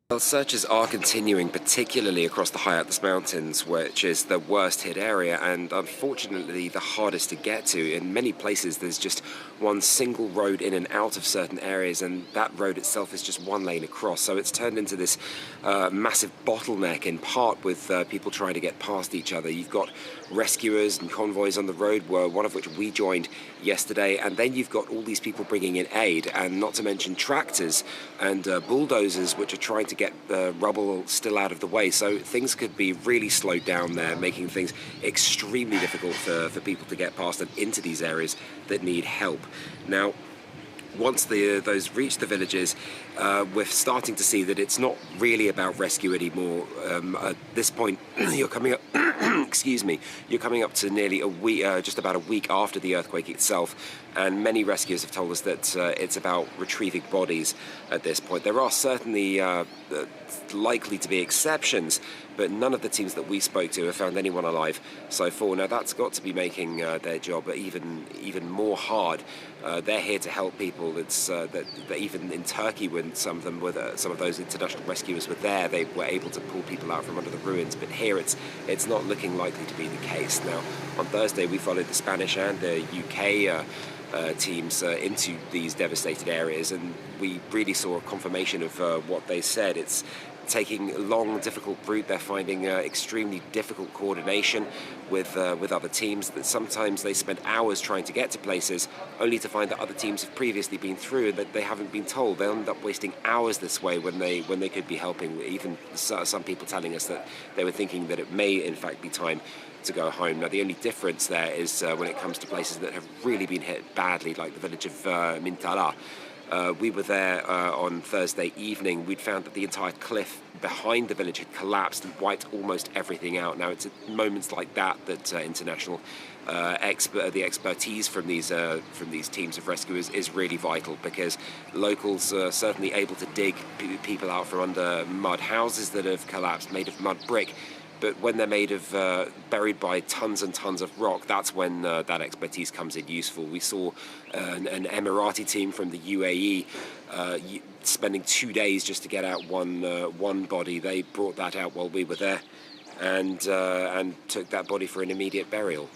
Well, searches are continuing, particularly across the high Atlas Mountains, which is the worst hit area and unfortunately the hardest to get to. In many places, there's just one single road in and out of certain areas, and that road itself is just one lane across. So it's turned into this massive bottleneck, in part with people trying to get past each other. You've got rescuers and convoys on the road, one of which we joined yesterday, and then you've got all these people bringing in aid, and not to mention tractors and bulldozers, which are trying to get the rubble still out of the way. So things could be really slowed down there, making things extremely difficult for people to get past and into these areas that need help. Now, once those reach the villages, we're starting to see that it's not really about rescue anymore. At this point, you're coming up. Excuse me. You're coming up to nearly a week, just about a week after the earthquake itself, and many rescuers have told us that it's about retrieving bodies at this point. There are certainly likely to be exceptions, but none of the teams that we spoke to have found anyone alive so far. Now that's got to be making their job even more hard. They're here to help people. It's that even in Turkey, when some of those international rescuers were there, they were able to pull people out from under the ruins. But here, it's not looking likely to be the case. Now, on Thursday, we followed the Spanish and the UK teams into these devastated areas, and we really saw a confirmation of what they said. It's taking a long, difficult route. They're finding extremely difficult coordination with other teams, that sometimes they spend hours trying to get to places only to find that other teams have previously been through and that they haven't been told. They'll end up wasting hours this way when they could be helping. Even some people telling us that they were thinking that it may in fact be time to go home. Now, the only difference there is when it comes to places that have really been hit badly, like the village of Mintala. We were there on Thursday evening. We'd found that the entire cliff behind the village had collapsed and wiped almost everything out. Now, it's at moments like that that international the expertise from these teams of rescuers is really vital, because locals are certainly able to dig people out from under mud houses that have collapsed, made of mud brick. But when they're made of, buried by tons and tons of rock, that's when that expertise comes in useful. We saw an Emirati team from the UAE spending 2 days just to get out one body. They brought that out while we were there, and took that body for an immediate burial.